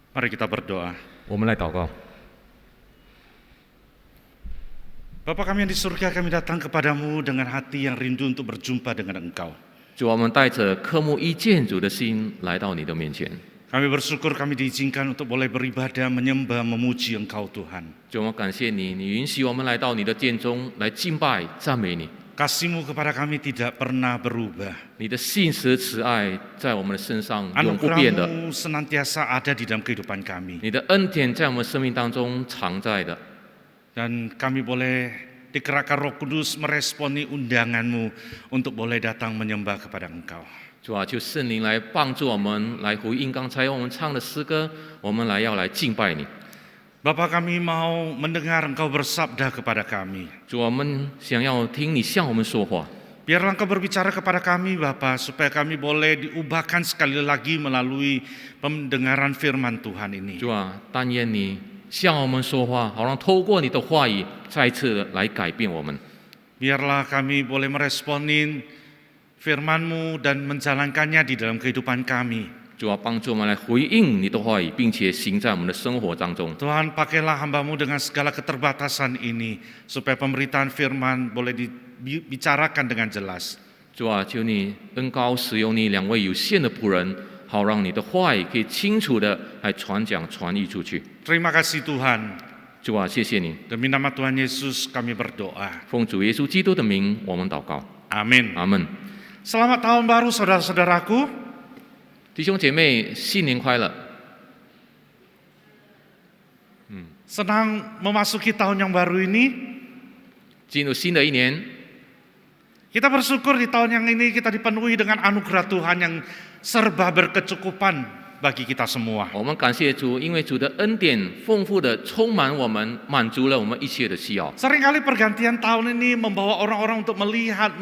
Mari kita berdoa. 我们来祷告。 Bapa kami yang di surga, kami datang kepadamu dengan hati yang rindu untuk berjumpa dengan Engkau. 主啊，我们带着渴慕一见主的心来到你的面前。 Kami bersyukur kami diizinkan untuk boleh beribadah, menyembah, memuji Engkau Tuhan. 主，我们感谢你，你允许我们来到你的殿中来敬拜、赞美你。 Kasih-Mu kepada kami tidak pernah berubah. 你的信实慈爱在我们的身上永不变的， Anugerah-Mu senantiasa ada di dalam kehidupan kami. 你的恩典在我们生命当中常在的。 Dan kami boleh digerakkan Roh Kudus meresponi undangan-Mu untuk boleh datang menyembah kepada Engkau. 主啊，求圣灵来帮助我们，来回应刚才我们唱的诗歌，我们要来敬拜你。 Bapa, kami mau mendengar Engkau bersabda kepada kami. 主，我们想要听你向我们说话。 Biarlah Engkau berbicara kepada kami, Bapa, supaya kami boleh diubahkan sekali lagi melalui pendengaran firman Tuhan ini. 主啊，但愿你向我们说话，好让透过你的话语再次来改变我们。 Biarlah kami boleh meresponin firman-Mu dan menjalankannya di dalam kehidupan kami. 主啊，帮助我们来回应你的话语，并且行在我们的生活当中。 Tuhan, pakailah hamba-Mu dengan segala keterbatasan ini, supaya pemberitaan firman boleh dibicarakan dengan jelas. 主啊，求你恩高使用你两位有限的仆人，好让你的话语可以清楚的来传讲、传译出去。 Terima kasih Tuhan. 主啊，谢谢你， Demi nama Tuhan Yesus kami berdoa. 奉主耶稣基督的名，我们祷告， Amin. 阿门。 Selamat tahun baru saudara-saudaraku. 弟兄姐妹，新年快乐！ Senang memasuki tahun yang baru ini. 进入新的一年， Kita bersyukur di tahun yang ini kita dipenuhi dengan anugerah Tuhan yang serba berkecukupan bagi kita semua. 我们感谢主，因为主的恩典丰富的充满我们，满足了我们一切的需要。 Seringkali pergantian tahun ini membawa orang-orang untuk melihat,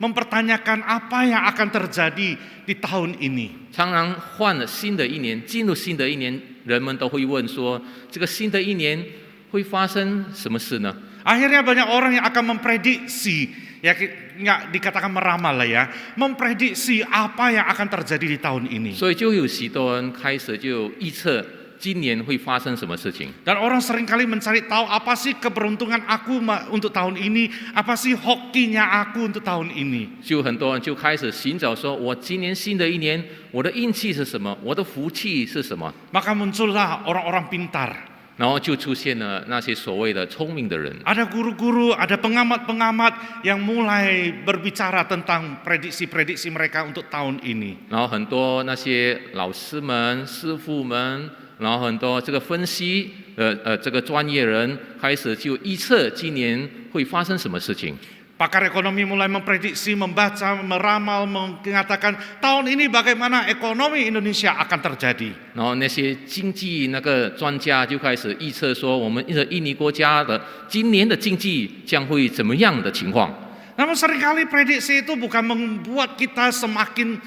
mempertanyakan apa yang akan terjadi di tahun ini. 常常换了新的一年，进入新的一年，人们都会问说：这个新的一年会发生什么事呢？ Akhirnya banyak orang yang akan memprediksi, ya nggak dikatakan meramal lah ya, memprediksi apa yang akan terjadi di tahun ini. 所以就有许多人开始就预测今年会发生什么事情。 Dan orang seringkali mencari tahu apa sih keberuntungan aku untuk tahun ini, apa sih hokinya aku untuk tahun ini. 就很多人就开始寻找说：我今年新的一年，我的运气是什么？我的福气是什么？ Maka muncullah orang-orang pintar. 然后就出现了那些所谓的聪明的人。 Ada guru-guru, ada pengamat-pengamat yang mulai berbicara tentang prediksi-prediksi mereka untuk tahun ini. 然后很多那些老师们、师傅们，然后很多这个分析这个专业人开始就预测今年会发生什么事情。 Pakar ekonomi mulai memprediksi, membaca, meramal, mengatakan tahun ini bagaimana ekonomi Indonesia akan terjadi. 然后那些经济那个专家就开始预测说，我们印尼国家的今年的经济将会怎么样的情况。 Namun seringkali prediksi itu bukan membuat kita semakin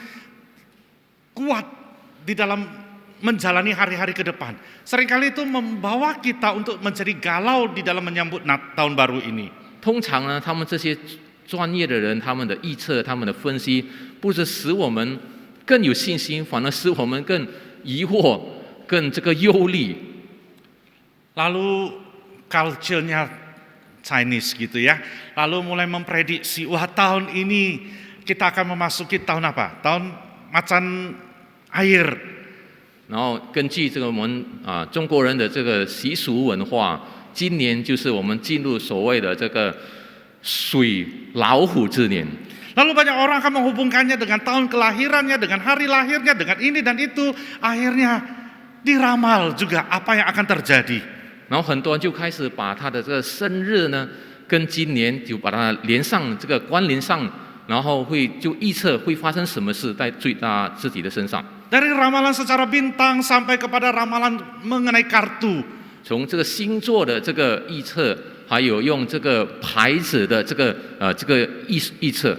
kuat di dalam menjalani hari-hari ke depan. Seringkali itu membawa kita untuk menjadi galau di dalam menyambut tahun baru ini. 通常呢，他们这些专业的人，他们的预测、他们的分析，不是使我们更有信心，反而使我们更疑惑、更这个忧虑。 Lalu culture-nya Chinese gitu ya. Lalu mulai memprediksi, wah tahun ini kita akan memasuki tahun apa? Tahun macan air. 然后根据这个我们中国人的这个习俗文化，今年就是我们进入所谓的这个水老虎之年。 Lalu banyak orang akan menghubungkannya dengan tahun kelahirannya, dengan hari lahirnya, dengan ini dan itu. Akhirnya diramal juga apa yang akan terjadi. 然后很多人就开始把他的这个生日呢，跟今年就把它连上这个关联上，然后就预测会发生什么事在他自己的身上。 Dari ramalan secara bintang sampai kepada ramalan mengenai kartu. 从这个星座的这个预测，还有用这个牌子的这个预测。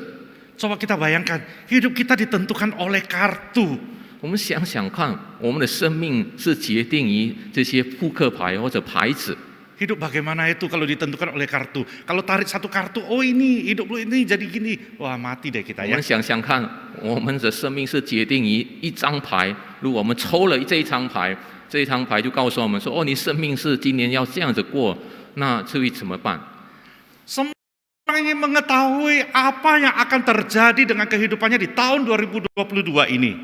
Coba kita bayangkan, hidup kita ditentukan oleh kartu. 我们想想看，我们的生命是决定于这些扑克牌或者牌子。 Hidup bagaimana itu kalau ditentukan oleh kartu? Kalau tarik satu kartu, oh ini hidup lu ini jadi gini, wah mati deh kita 我 ya. 们想想看，我们的生命是决定于一张牌。如果我们抽了这一张牌，这一张牌就告诉我们说，哦，你生命是今年要这样子过，那至于怎么办？ Semua orang ingin mengetahui apa yang akan terjadi dengan kehidupannya di tahun 2022 ini.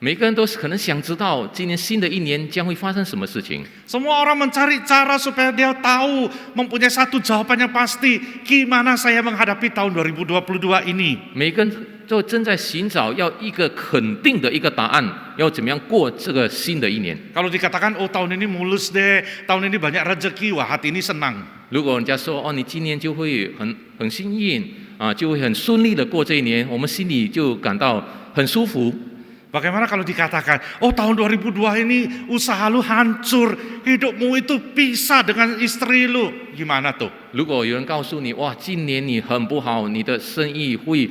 每个人都是可能想知道今年新的一年将会发生什么事情。 Semua orang mencari cara supaya dia tahu, mempunyai satu jawaban yang pasti, gimana saya menghadapi tahun 2022 ini. 每个人都正在寻找要一个肯定的一个答案，要怎么样过这个新的一年。 Kalau dikatakan, oh tahun ini mulus deh, tahun ini banyak rezeki, wah hati ini senang. 如果人家说哦，你今年就会很幸运啊，就会很顺利的过这一年，我们心里就感到很舒服。 Bagaimana kalau dikatakan, oh tahun 2002 ini usaha lu hancur, hidupmu itu pisah dengan istri lu, gimana tuh? 如果有人告诉你，哇，今年你很不好，你的生意会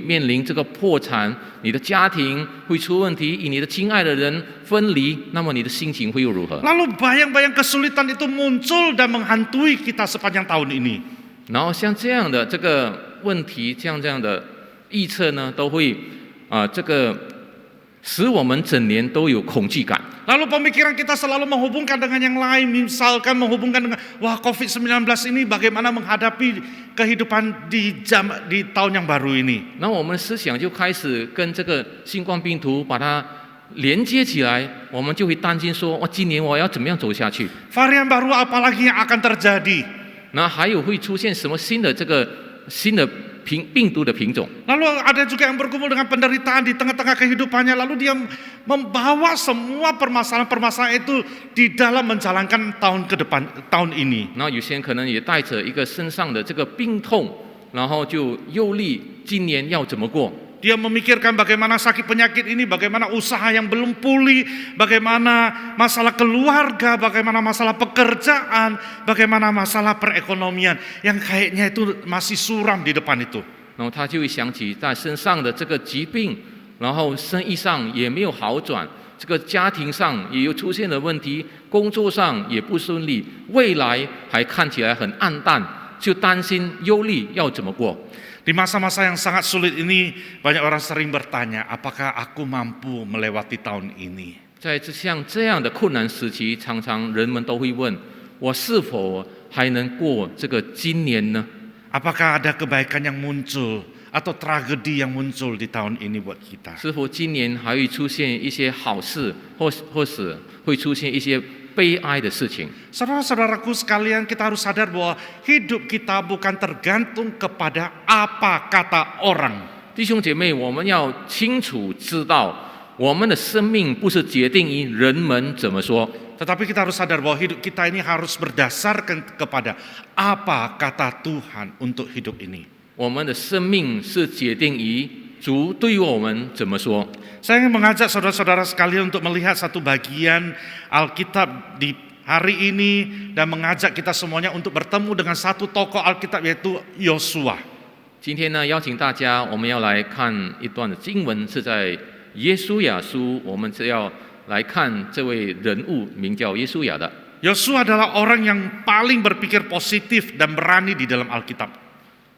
面临这个破产，你的家庭会出问题，与你的亲爱的人分离，那么你的心情会又如何？ Lalu bayang-bayang kesulitan itu muncul dan menghantui kita sepanjang tahun ini. 然后像这样的这个问题，像这样的预测呢，都会这个使我们整年都有恐惧感。 Lalu pemikiran kita selalu menghubungkan dengan yang lain, misalkan menghubungkan dengan, wah COVID-19 ini bagaimana menghadapi kehidupan di tahun yang baru ini. 那我们的思想就开始跟这个新冠病毒把它连接起来，我们就会担心说，哇，今年我要怎么样走下去？ Varian baru apa lagi yang akan terjadi? 那还有会出现什么新的病毒的品种？ Lalu ada juga yang bergumul dengan penderitaan di tengah-tengah kehidupannya, lalu dia membawa semua permasalahan-permasalahan itu di dalam menjalankan tahun ini. 然后有些人可能也带着一个身上的这个病痛，然后就忧虑今年要怎么过。 Dia memikirkan bagaimana sakit penyakit ini, bagaimana usaha yang belum pulih, bagaimana masalah keluarga, bagaimana masalah pekerjaan, bagaimana masalah perekonomian yang kayaknya itu masih suram di depan itu. 然后他就会想起在身上的这个疾病，然后生意上也没有好转，这个家庭上也有出现了问题，工作上也不顺利，未来还看起来很暗淡，就担心忧虑要怎么过。 Di masa-masa yang sangat sulit ini, banyak orang sering bertanya, apakah aku mampu melewati tahun ini? 在像这样的困难时期，常常人们都会问：我是否还能过这个今年呢？ Apakah ada kebaikan yang muncul atau tragedi yang muncul di tahun ini buat kita? 是否今年还会出现一些好事，或是会出现一些悲哀的事情？ Saudara-saudaraku sekalian, kita harus sadar bahwa hidup kita bukan tergantung kepada apa kata orang. 弟兄姐妹，我们要清楚知道，我们的生命不是决定于人们怎么说。 Tetapi kita harus sadar bahwa hidup kita ini harus berdasarkan kepada apa kata Tuhan untuk hidup ini. 我们的生命是决定于主对于我们怎么说。 Saya ingin mengajak saudara-saudara sekalian untuk melihat satu bagian Alkitab di hari ini dan mengajak kita semuanya untuk bertemu dengan satu tokoh Alkitab yaitu Yosua. 今天呢，邀请大家，我们要来看一段的经文，是在耶稣亚书，我们是要来看这位人物，名叫耶稣亚的。 Yosua adalah orang yang paling berpikir positif dan berani di dalam Alkitab.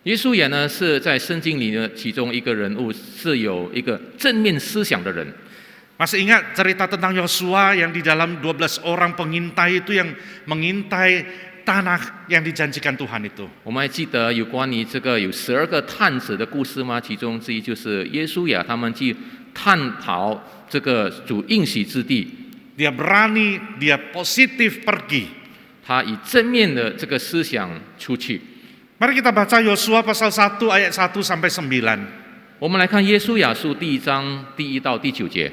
耶稣亚呢，是在圣经里呢其中一个人物，是有一个正面思想的人。 Masih ingat cerita tentang Yosua yang di dalam 12 orang pengintai itu yang mengintai tanah yang dijanjikan Tuhan itu. 我们还记得有关于这个有12个探子的故事吗？其中之一就是耶稣亚他们去探讨这个主应许之地。 Dia berani, dia positif pergi. 他以正面的这个思想出去。 Mari kita baca Yosua pasal 1 ayat 1 sampai 9. 我们来看耶稣亚书第1章第1到第9节。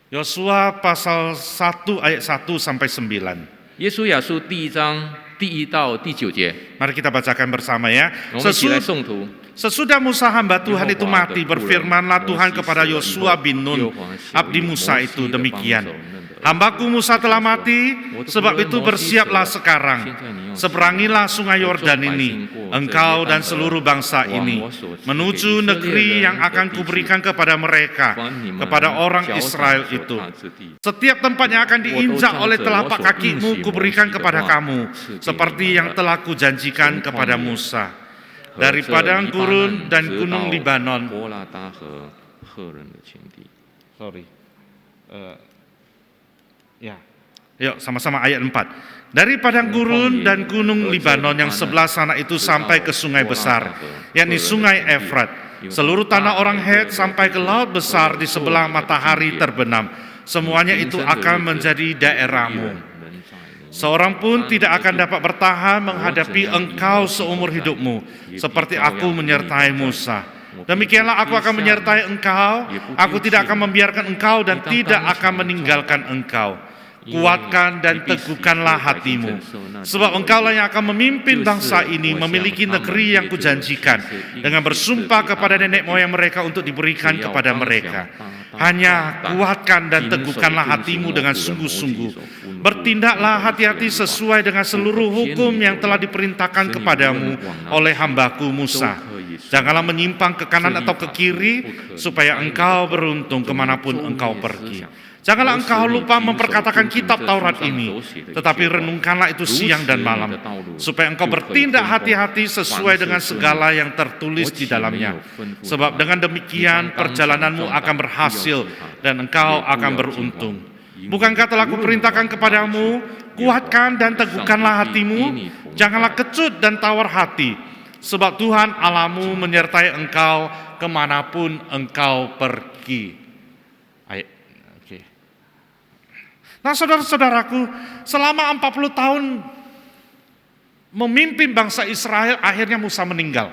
Yosua pasal 1 ayat 1 sampai 9. 耶稣亚书第1章第1到第9节。 Mari kita bacakan bersama ya. 我们一起来诵读。 Sesudah Musa hamba Tuhan itu mati, berfirmanlah Tuhan kepada Yosua bin Nun, abdi Musa itu demikian. Hambaku Musa telah mati, sebab itu bersiaplah sekarang. Seberangilah sungai Yordan ini, engkau dan seluruh bangsa ini, menuju negeri yang akan kuberikan kepada mereka, kepada orang Israel itu. Setiap tempat yang akan diinjak oleh telapak kakimu kuberikan kepada kamu, seperti yang telah kujanjikan kepada Musa. Dari padang gurun dan gunung Libanon. Sorry. Ya, Yuk sama-sama ayat 4. Dari padang gurun dan gunung Libanon yang sebelah sana itu sampai ke sungai besar, yakni sungai Efrat. Seluruh tanah orang Het sampai ke laut besar di sebelah matahari terbenam. Semuanya itu akan menjadi daerahmu. Seorang pun tidak akan dapat bertahan menghadapi engkau seumur hidupmu, seperti aku menyertai Musa. Demikianlah aku akan menyertai engkau, aku tidak akan membiarkan engkau dan tidak akan meninggalkan engkau. Kuatkan dan teguhkanlah hatimu, sebab engkaulah yang akan memimpin bangsa ini memiliki negeri yang kujanjikan, dengan bersumpah kepada nenek moyang mereka untuk diberikan kepada mereka. Hanya kuatkan dan teguhkanlah hatimu dengan sungguh-sungguh. Bertindaklah hati-hati sesuai dengan seluruh hukum yang telah diperintahkan kepadamu oleh hambaku Musa. Janganlah menyimpang ke kanan atau ke kiri, supaya engkau beruntung kemanapun engkau pergi. Janganlah engkau lupa memperkatakan kitab Taurat ini, tetapi renungkanlah itu siang dan malam, supaya engkau bertindak hati-hati sesuai dengan segala yang tertulis di dalamnya. Sebab dengan demikian perjalananmu akan berhasil dan engkau akan beruntung. Bukankah telah kuperintahkan kepadamu, kuatkan dan teguhkanlah hatimu, janganlah kecut dan tawar hati, sebab Tuhan Allahmu menyertai engkau kemanapun engkau pergi. Nah saudara-saudaraku, selama 40 tahun memimpin bangsa Israel, akhirnya Musa meninggal.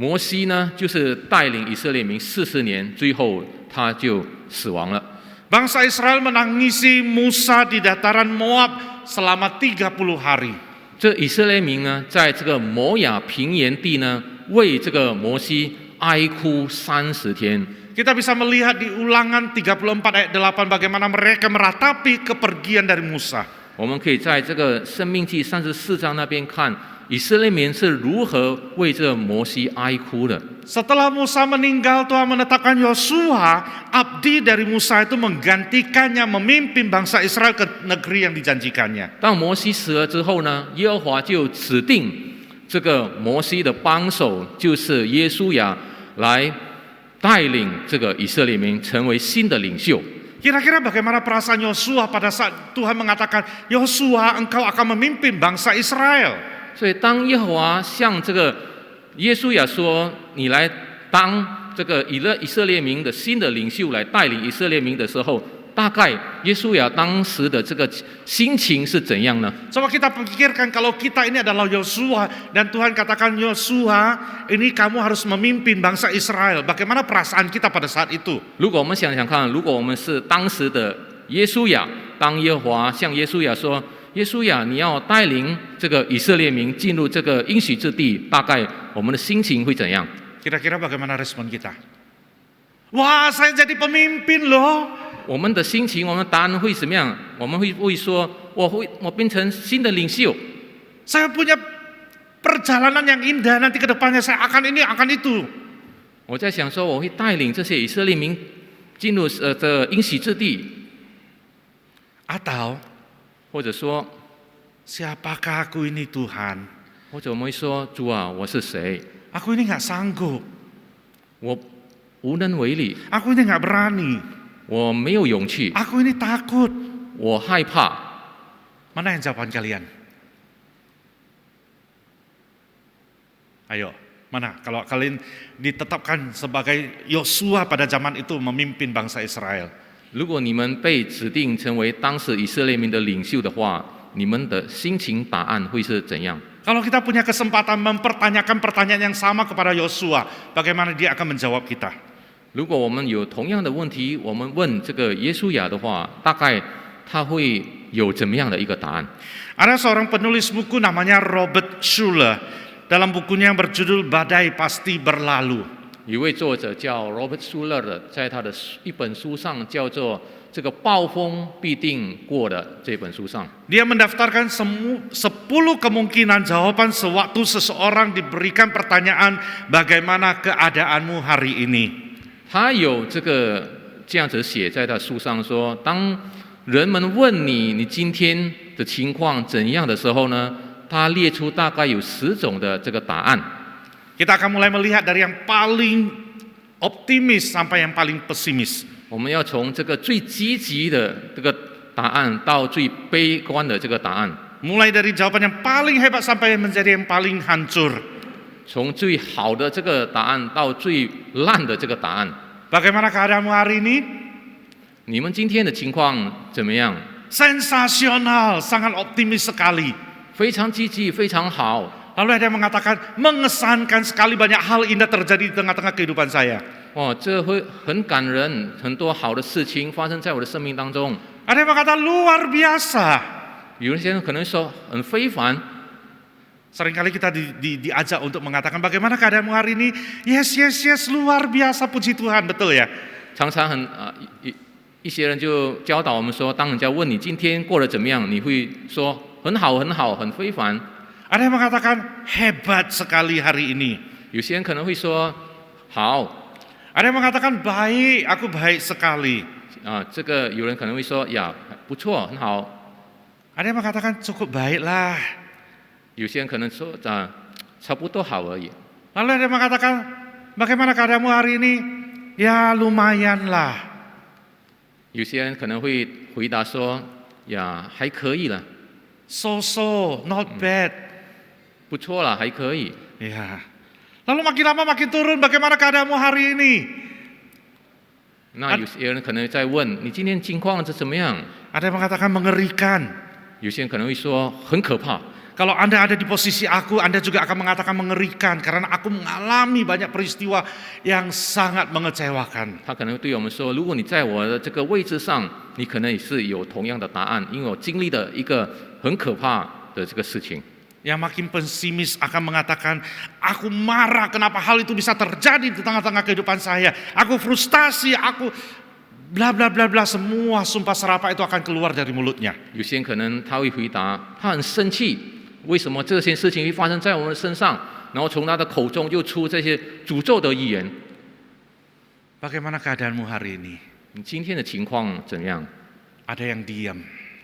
摩西呢，就是带领以色列民40年，最后他就死亡了。 Bangsa Israel menangisi Musa di dataran Moab selama 30 hari. 这以色列民呢，在这个摩亚平原地呢，为这个摩西哀哭30天。 Kita bisa melihat di Ulangan 34 ayat 8 bagaimana mereka meratapi kepergian dari Musa. 我们可以在这个申命记34章那边看以色列民是如何为这摩西哀哭的。 Setelah Musa meninggal, Tuhan menetapkan Yosua, abdi dari Musa itu menggantikannya memimpin bangsa Israel ke negeri yang dijanjikannya. 当摩西死了之后呢，耶和华就指定这个摩西的帮手就是耶稣亚来 带领这个以色列民成为新的领袖。 Kira-kira bagaimana perasaan Yosua pada saat Tuhan mengatakan, Yosua, engkau akan memimpin bangsa Israel. 所以当耶和华向这个耶稣亚说：“你来当这个以色列民的新的领袖，来带领以色列民的时候，大概耶稣亚当时的这个心情是怎样呢？ Coba kita pikirkan kalau kita ini adalah Yosua dan Tuhan katakan Yosua, ini kamu harus memimpin bangsa Israel. Bagaimana perasaan kita pada saat itu? 如果我们想想看，如果我们是当时的耶稣亚，当耶和华向耶稣亚说：“耶稣亚，你要带领这个以色列民进入这个应许之地，大概我们的心情会怎样？” Kira-kira bagaimana respon kita? Wah, saya jadi pemimpin loh. 我们的心情，我们的答案会怎么样？我们会说，我变成新的领袖。 Saya punya perjalanan yang indah, nanti ke depannya saya akan ini, akan itu. 我在想说，我会带领这些以色列民进入这应许之地， Atau 或者说， siapakah aku ini Tuhan? 或者我们会说，主啊，我是谁？ Aku ini nggak sanggup. 我无能为力， Aku ini nggak berani. 我没有勇气， Aku ini takut. 我害怕。 Mana yang jawaban kalian? Ayo, mana? Kalau kalian ditetapkan sebagai Yosua pada zaman itu memimpin bangsa Israel. 如果你们被指定成为当时以色列民的领袖的话，你们的心情答案会是怎样？ Kalau kita punya kesempatan mempertanyakan pertanyaan yang sama kepada Yosua, bagaimana dia akan menjawab kita? 如果我们有同样的问题，我们问这个耶稣亚的话，大概他会有怎么样的一个答案？ Ada seorang penulis buku namanya Robert Schuller. Dalam bukunya yang berjudul Badai Pasti Berlalu. 一位作者叫 Robert Schuller 的，在他的一本书上叫做《这个暴风必定过》的这本书上， Dia mendaftarkan 10 kemungkinan jawaban sewaktu seseorang diberikan pertanyaan bagaimana keadaanmu hari ini. 他有这样子写在他书上说，当人们问你今天的情况怎样的时候呢，他列出大概有10种的这个答案。 Kita akan mulai melihat dari yang paling optimis sampai yang paling pesimis. 我们要从这个最积极的这个答案到最悲观的这个答案， Mulai dari jawaban yang paling hebat sampai menjadi yang paling hancur. 从最好的这个答案到最烂的这个答案。 Bagaimana keadaanmu hari ini? 你们今天的情况怎么样？ Sensasional, sangat optimis sekali. 非常积极，非常好。 Lalu ada yang mengatakan, mengesankan sekali banyak hal indah terjadi di tengah-tengah kehidupan saya. 哦，这会很感人，很多好的事情发生在我的生命当中。 Ada yang mengatakan luar biasa. 有些人可能说很非凡， Seringkali kita diajak untuk mengatakan bagaimana keadaanmu hari ini? Yes, yes, yes, luar biasa, puji Tuhan, betul ya? 常常一些人就教导我们说，当人家问你今天过得怎么样，你会说很好，很好，很非凡。 Ada yang mengatakan hebat sekali hari ini. 有些人可能会说好， Ada yang mengatakan baik, aku baik sekali. 这个有人可能会说呀不错，很好。 Ada yang mengatakan cukup baiklah. 有些人可能说差不多好而已。 Lalu ada yang mengatakan bagaimana keadaanmu hari ini? Ya lumayan lah. 有些人可能会回答说呀还可以了， So, not bad. 不错了，还可以。 Ya. Lalu makin lama makin turun, bagaimana keadaanmu hari ini? 那有些人可能在问你今天情况是怎么样？ Ada yang mengatakan mengerikan. 有些人可能会说很可怕。 Kalau Anda ada di posisi aku, Anda juga akan mengatakan mengerikan karena aku mengalami banyak peristiwa yang sangat mengecewakan. 他可能对我们说，如果你在我的这个位置上，你可能也是有同样的答案，因为我经历了一个很可怕的这个事情。 Yang makin pesimis akan mengatakan, aku marah kenapa hal itu bisa terjadi di tengah-tengah kehidupan saya. Aku frustasi, aku bla bla bla bla, semua sumpah serapah itu akan keluar dari mulutnya. 有些人可能他会回答，他很生气，为什么这些事情会发生在我们身上？然后从他的口中就出这些诅咒的语言。 Bagaimana keadaanmu hari ini? 你今天的情况怎样？ Ada yang diam.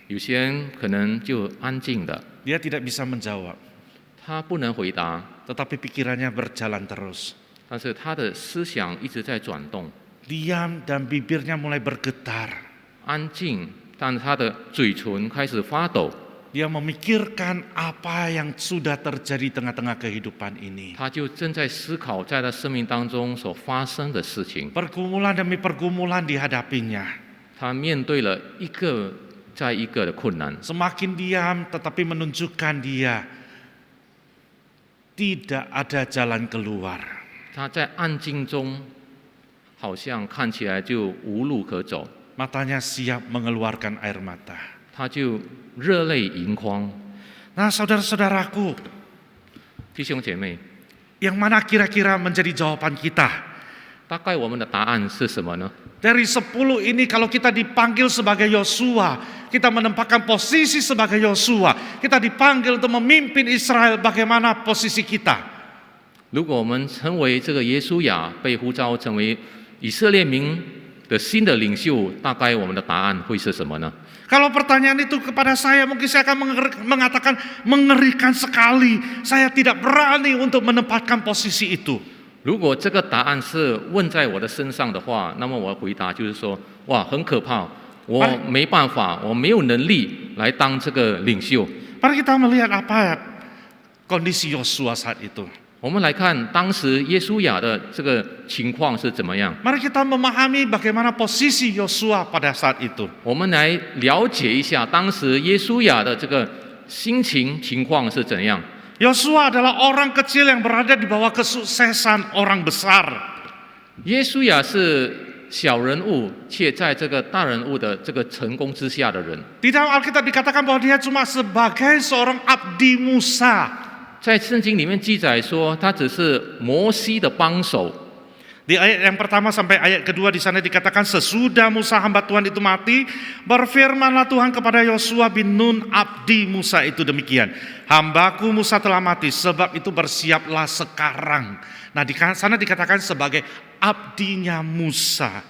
有些人可能就安静的， Dia tidak bisa menjawab, 他不能回答， tetapi pikirannya berjalan terus. 但是他的思想一直在转动。 Diam dan bibirnya mulai bergetar. 安静，但他的嘴唇开始发抖。 Dia memikirkan apa yang sudah terjadi tengah-tengah kehidupan ini. 他就正在思考在他生命当中所发生的事情。 Pergumulan demi pergumulan dihadapinya. 他面对了一个再一个的困难。 Semakin diam tetapi menunjukkan dia tidak ada jalan keluar. 他在安静中，好像看起来就无路可走。 Matanya siap mengeluarkan air mata. 他就热泪盈眶。 Nah, saudara-saudaraku, 弟兄姐妹， yang mana kira-kira menjadi jawaban kita? 大概我们的答案是什么呢？ Dari 10 ini kalau kita dipanggil sebagai Yosua, kita menempatkan posisi sebagai Yosua, kita dipanggil untuk memimpin Israel, bagaimana posisi kita? 如果我们成为这个耶稣亚，被呼召成为以色列民的新的领袖，大概我们的答案会是什么呢？ Kalau pertanyaan itu kepada saya, mungkin saya akan mengatakan mengerikan sekali. Saya tidak berani untuk menempatkan posisi itu. 如果这个答案是问在我的身上的话，那么我的回答就是说，哇，很可怕，我没办法，我没有能力来当这个领袖。 Mari kita melihat apa kondisi Yosua saat itu. 我们来看当时耶稣亚的这个情况是怎么样。 Mari kita memahami bagaimana posisi Yosua pada saat itu. 我们来了解一下当时耶稣亚的这个心情况是怎样。 Yosua adalah orang kecil yang berada di bawah kesuksesan orang besar. 耶稣亚是小人物，却在这个大人物的这个成功之下的人。 Di dalam Alkitab dikatakan bahwa dia cuma sebagai seorang abdi Musa. 在圣经里面记载说，他只是摩西的帮手。 Di ayat yang pertama sampai ayat kedua di sana dikatakan sesudah Musa hamba Tuhan itu mati, berfirmanlah Tuhan kepada Yosua bin Nun abdi Musa itu demikian. Hambaku Musa telah mati, sebab itu bersiaplah sekarang. Nah di sana dikatakan sebagai abdinya Musa.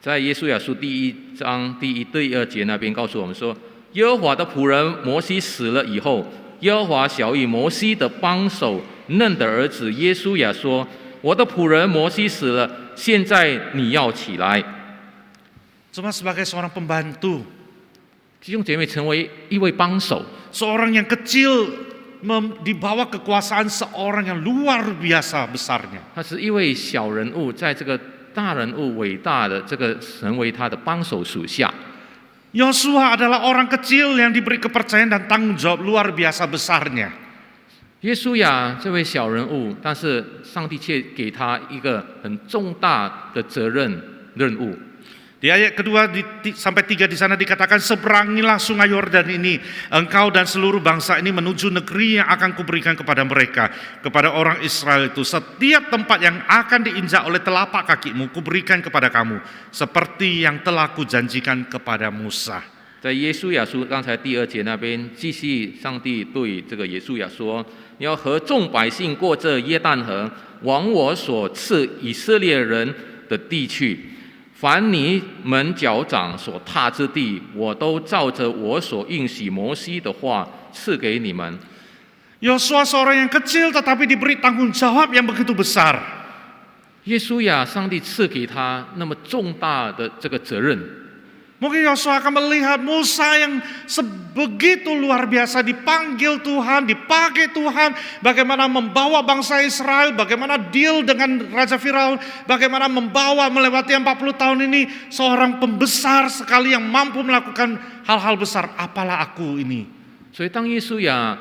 在耶稣亚书第1章第2节那边告诉我们说，耶和华的仆人摩西死了以后，耶和华晓谕摩西的帮手嫩的儿子耶稣亚说：“我的仆人摩西死了，现在你要起来。” Cuma sebagai seorang pembantu. 弟兄姐妹成为一位帮手。 Seorang yang kecil di bawah kekuasaan seorang yang luar biasa besarnya. 他是一位小人物，在这个大人物伟大的这个成为他的帮手属下。 Yosua adalah orang kecil yang diberi kepercayaan dan tanggung jawab luar biasa besarnya. 约书亚这位小人物，但是上帝却给他一个很重大的责任任务。 Di ayat kedua sampai 3 di sana dikatakan, seberangilah sungai Yordan ini, engkau dan seluruh bangsa ini menuju negeri yang akan kuberikan kepada mereka, kepada orang Israel itu. Setiap tempat yang akan diinjak oleh telapak kakimu, kuberikan kepada kamu, seperti yang telah kujanjikan kepada Musa. 在耶稣亚书刚才第2节那边，继续上帝对这个耶稣亚说：“你要和众百姓过这约旦河，往我所赐以色列人的地去。凡你们脚掌所踏之地，我都照着我所应许摩西的话赐给你们。” Yosua seorang yang kecil tetapi diberi tanggung jawab yang begitu besar. 耶稣亚，上帝赐给他那么重大的这个责任。 Mungkin Yosua akan melihat Musa yang sebegitu luar biasa dipanggil Tuhan, dipakai Tuhan, bagaimana membawa bangsa Israel, bagaimana deal dengan Raja Firaun, bagaimana membawa melewati 40 tahun ini seorang pembesar sekali yang mampu melakukan hal-hal besar. Apalah aku ini. 所以当耶稣亚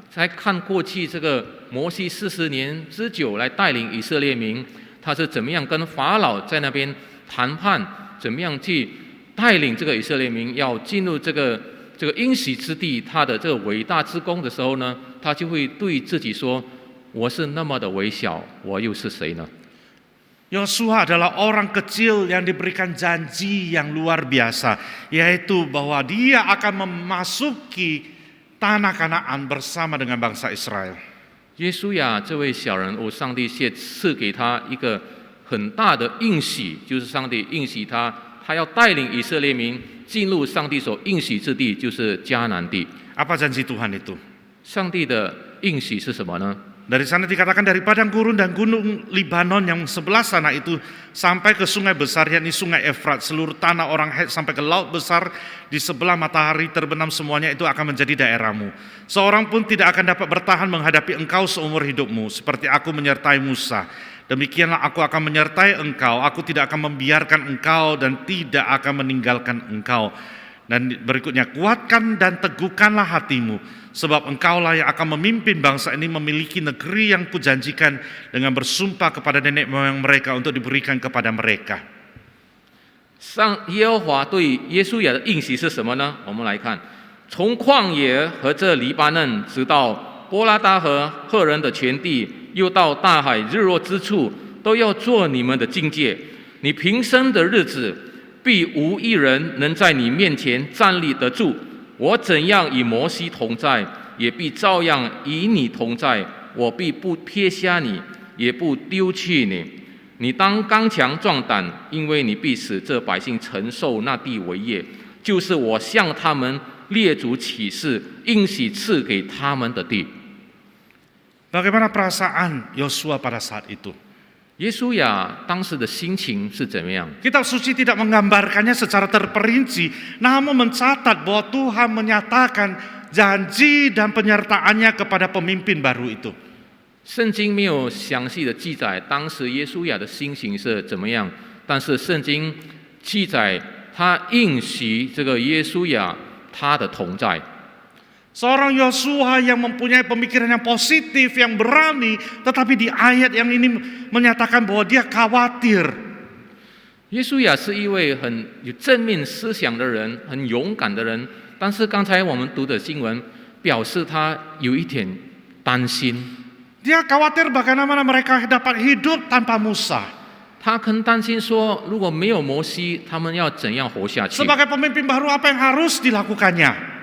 才看过去这个摩西40年之久来带领以色列民，他是怎么样跟法老在那边谈判，怎么样去 带领这个以色列民要进入这个应许之地，他的这个伟大之功的时候呢，他就会对自己说：“我是那么的微小，我又是谁呢？” Yosua adalah orang kecil yang diberikan janji yang luar biasa, yaitu bahwa dia akan memasuki tanah Kanaan bersama dengan bangsa Israel. 耶稣亚这位小人物，上帝却赐给他一个很大的应许，就是上帝应许他。 他要带领以色列民进入上帝所应许之地，就是迦南地。 Apa janji Tuhan itu? 上帝的应许是什么呢？ Dari sana dikatakan dari padang gurun dan gunung Libanon yang sebelah sana itu sampai ke sungai besar yakni sungai Efrat, seluruh tanah orang Het sampai ke laut besar di sebelah matahari terbenam semuanya itu akan menjadi daerahmu. Seorang pun tidak akan dapat bertahan menghadapi engkau seumur hidupmu seperti aku menyertai Musa. Demikianlah aku akan menyertai engkau, aku tidak akan membiarkan engkau dan tidak akan meninggalkan engkau. Dan berikutnya, kuatkan dan teguhkanlah hatimu, sebab engkaulah yang akan memimpin bangsa ini memiliki negeri yang kujanjikan dengan bersumpah kepada nenek moyang mereka untuk diberikan kepada mereka. 耶和华对耶稣亚的应许是什么呢？我们来看，从旷野和这黎巴嫩，直到波拉达河赫人的全地，又到大海日落之处，都要做你们的境界。你平生的日子，必无一人能在你面前站立得住。我怎样与摩西同在，也必照样与你同在。我必不撇下你，也不丢弃你。你当刚强壮胆，因为你必使这百姓承受那地为业，就是我向他们列祖起誓应许赐给他们的地。 Bagaimana perasaan Yosua pada saat itu? 耶稣亚当时的心情是怎么样？ Kitab suci tidak menggambarkannya secara terperinci, namun mencatat bahwa Tuhan menyatakan janji dan penyertaannya kepada pemimpin baru itu. 圣经没有详细的记载当时耶稣亚的心情是怎么样，但是圣经记载他应许这个耶稣亚他的同在。 Seorang Yosua yang mempunyai pemikiran yang positif, yang berani, tetapi di ayat yang ini menyatakan bahwa dia khawatir. 耶稣亚是一位很有正面思想的人，很勇敢的人，但是刚才我们读的经文表示他有一点担心。 Dia khawatir bagaimana mereka dapat hidup tanpa Musa. 他很担心说，如果没有摩西，他们要怎样活下去？ Sebagai pemimpin baru apa yang harus dilakukannya?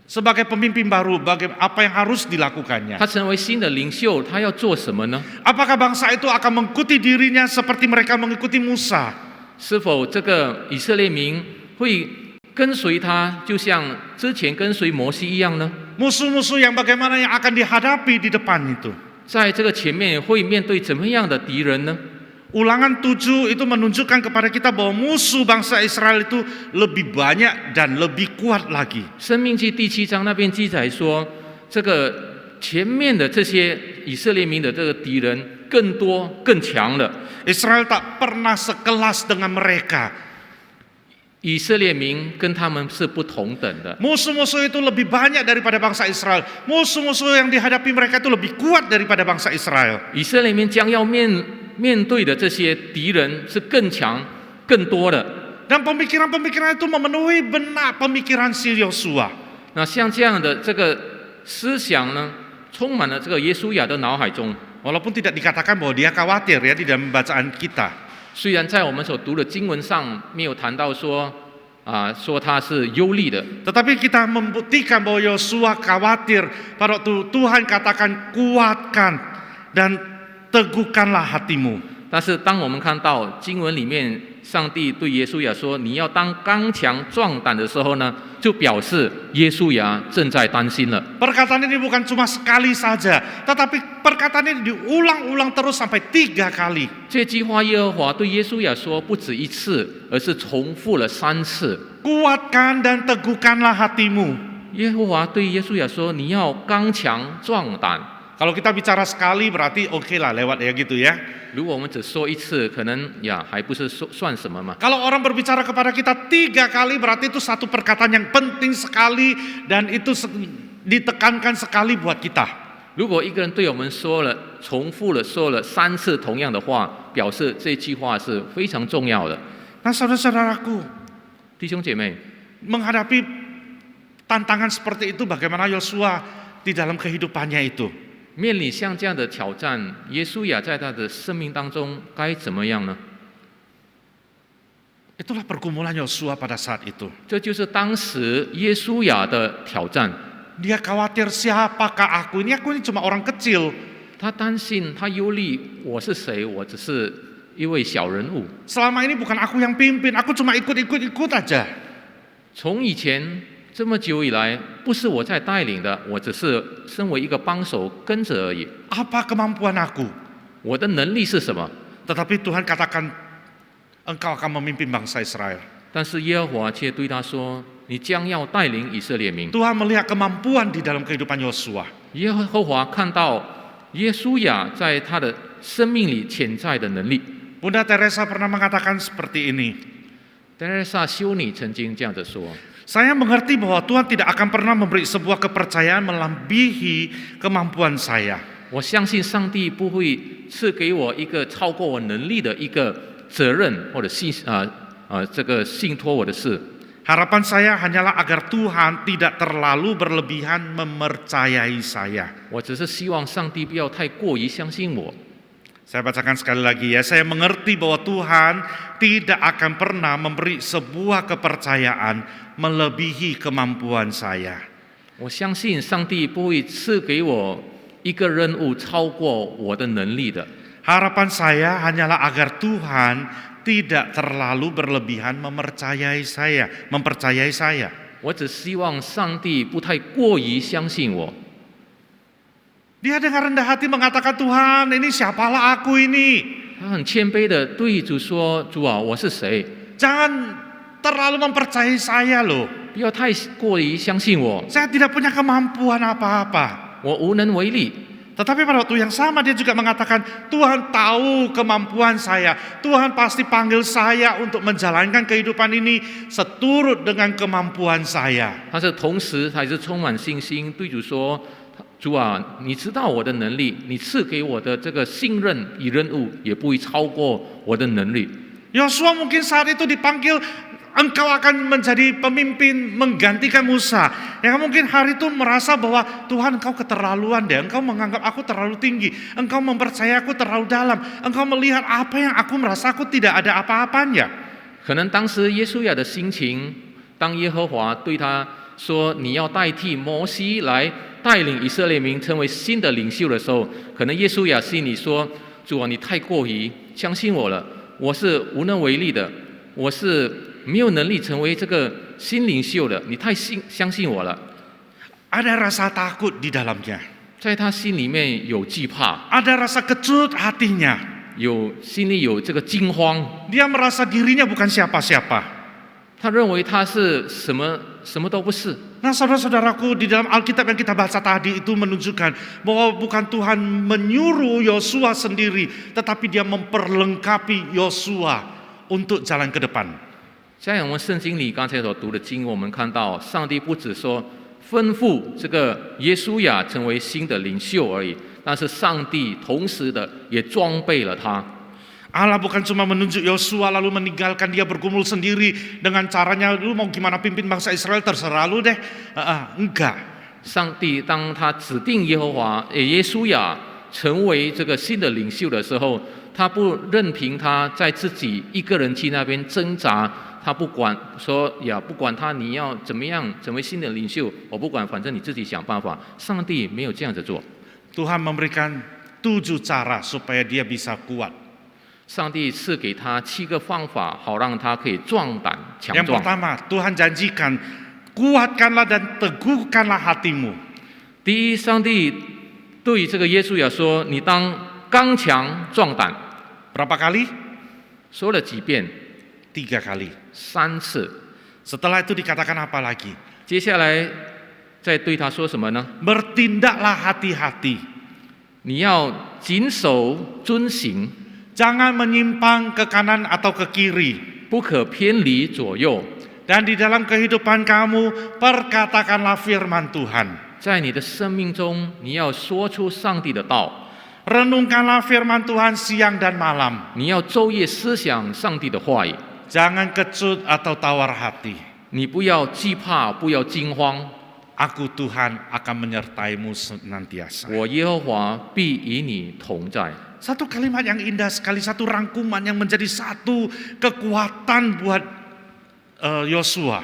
Sebagai pemimpin baru, apa yang harus dilakukannya? 他成为新的领袖，他要做什么呢？ Apakah bangsa itu akan mengikuti dirinya seperti mereka mengikuti Musa? 是否这个以色列民会跟随他，就像之前跟随摩西一样呢？ Musuh-musuh yang bagaimana yang akan dihadapi di depan itu? 在这个前面会面对怎么样的敌人呢？ Ulangan 7 itu menunjukkan kepada kita bahwa musuh bangsa Israel itu lebih banyak dan lebih kuat lagi. 申命记第7章那边记载说，这个前面的这些以色列民的这个敌人更多更强了。 Israel tak pernah sekelas dengan mereka. 以色列民跟他们是不同等的， Musuh-musuh itu lebih banyak daripada bangsa Israel. Musuh-musuh yang dihadapi mereka itu lebih kuat daripada bangsa Israel. 以色列民将要面对的这些敌人是更强、更多的。 Dan pemikiran-pemikiran itu memenuhi benak pemikiran si Yosua. 那像这样的这个思想呢，充满了这个耶稣亚的脑海中。 Walaupun tidak dikatakan bahwa dia khawatir ya di dalam bacaan kita. 虽然在我们所读的经文上没有谈到说说他是忧虑的， Tetapi kita membuktikan bahwa Yosua khawatir pada waktu Tuhan katakan kuatkan dan teguhkanlah hatimu. 但是当我们看到经文里面上帝对耶稣亚说你要当刚强壮胆的时候呢，就表示耶稣亚正在担心了。 Perkataan ini bukan cuma sekali saja, tetapi perkataan ini diulang-ulang terus sampai 3 kali. 这句话耶和华对耶稣亚说不止一次，而是重复了3次。 Kuatkan dan teguhkanlah hatimu. 耶和华对耶稣亚说你要刚强壮胆。 Kalau kita bicara sekali berarti oke lah lewat ya gitu ya. 如果我们只说一次，可能还不是算什么嘛。 Kalau orang berbicara kepada kita 3 kali berarti itu satu perkataan yang penting sekali dan itu ditekankan sekali buat kita. 如果一个人对我们重复了说了3次同样的话，表示这句话是非常重要的。 Nah saudara-saudaraku, 弟兄姐妹， menghadapi tantangan seperti itu bagaimana Yosua di dalam kehidupannya itu. 面临像这样的挑战，耶稣亚在他的生命当中该怎么样呢？ Itulah pergumulan Yosua pada saat itu. 这就是当时耶稣亚的挑战。 Dia khawatir siapakah aku ini cuma orang kecil. 他担心，他忧虑，我是谁？我只是一位小人物。 Selama ini bukan aku yang pimpin, aku cuma ikut aja. 从以前这么久以来，不是我在带领的，我只是身为一个帮手跟着而已。 Apa kemampuan aku? 我的能力是什么？ Tetapi Tuhan katakan, engkau akan memimpin bangsa Israel. 但是耶和华却对他说：“你将要带领以色列民。” Tuhan melihat kemampuan di dalam kehidupan Yosua. 耶和华看到耶稣亚在他的生命里潜在的能力。 Bunda Teresa pernah mengatakan seperti ini. 德蕾莎修女曾经这样子说。 Saya mengerti bahwa Tuhan tidak akan pernah memberi sebuah kepercayaan melebihi kemampuan saya. 我相信上帝不会赐给我一个超过我能力的一个责任或者这个信托我的事。 Harapan saya hanyalah agar Tuhan tidak terlalu berlebihan mempercayai saya. 我只是希望上帝不要太过于相信我。 Saya bacakan sekali lagi ya. Saya mengerti bahwa Tuhan tidak akan pernah memberi sebuah kepercayaan melebihi kemampuan saya. 我相信上帝不会赐给我一个任务超过我的能力的。 Harapan saya hanyalah agar Tuhan tidak terlalu berlebihan mempercayai saya. 我只希望上帝不太过于相信我。 Dia dengan rendah hati mengatakan, Tuhan, ini siapalah aku ini? 他很谦卑的对主说：“主啊，我是谁？ Jangan terlalu mempercayai saya loh. 不要太过于相信我， Saya tidak punya kemampuan apa-apa. 我无能为力。” Tetapi pada waktu yang sama dia juga mengatakan, Tuhan tahu kemampuan saya. Tuhan pasti panggil saya untuk menjalankan kehidupan ini seturut dengan kemampuan saya. 他是同时还是充满信心，对主说：“主啊，你知道我的能力，你赐给我的这个信任与任务，也不会超过我的能力。” Yosua mungkin saat itu dipanggil, engkau akan menjadi pemimpin menggantikan Musa. Yang mungkin hari itu merasa bahwa Tuhan engkau keterlaluan deh. Engkau menganggap aku terlalu tinggi. Engkau mempercayai aku terlalu dalam. Engkau melihat apa yang aku merasa aku tidak ada apa-apanya. 可能当时耶稣亚的心情，当耶和华对他说：“你要代替摩西来带领以色列民成为新的领袖的时候，可能耶稣亚心里说：主啊，你太过于相信我了，我是无能为力的，我是没有能力成为这个新领袖的，你太相信我了。” Ada rasa takut di dalamnya. 在他心里面有惧怕， Ada rasa kecut hatinya. 心里有这个惊慌， Dia merasa dirinya bukan siapa-siapa. 他认为他是什么都不是。 Nah saudara-saudaraku, di dalam Alkitab yang kita baca tadi itu menunjukkan bahwa bukan Tuhan menyuruh Yosua sendiri, tetapi dia memperlengkapi Yosua untuk jalan ke depan. 在我们圣经里刚才所读的经，我们看到上帝不只说吩咐这个耶稣亚成为新的领袖而已，但是上帝同时的也装备了他。 Allah bukan cuma menunjuk Yosua lalu meninggalkan dia bergumul sendiri dengan caranya, lu mau gimana pimpin bangsa Israel terserah lu deh. Enggak. 上帝当他指定耶稣亚成为这个新的领袖的时候，他不任凭他在自己一个人去那边挣扎，他不管说不管他你要怎么样成为新的领袖，我不管，反正你自己想办法。上帝没有这样子做。 Tuhan memberikan 7 cara supaya dia bisa kuat. 上帝赐给他7个方法，好让他可以壮胆强 Yang 壮。 pertama, Tuhan janjikan, kuatkanlah dan teguhkanlah hatimu. 第一，上帝对这个耶稣亚说：“你当刚强壮胆。” Berapa kali? 说了几遍？3 kali. 3次。 Setelah itu dikatakan apa lagi? 接下来再对他说什么呢？ Bertindaklah hati-hati. 你要谨守遵行， Jangan menyimpang ke kanan atau ke kiri. 不可偏离左右。 Dan di dalam kehidupan kamu, perkatakanlah firman Tuhan. 在你的生命中，你要说出上帝的道， Renungkanlah firman Tuhan siang dan malam. 你要昼夜思想上帝的话语。 Jangan kecut atau tawar hati. 你不要惧怕，不要惊慌。 Aku Tuhan akan menyertaimu senantiasa. 我耶和华必与你同在。 Satu kalimat yang indah sekali, satu rangkuman yang menjadi satu kekuatan buat Yosua.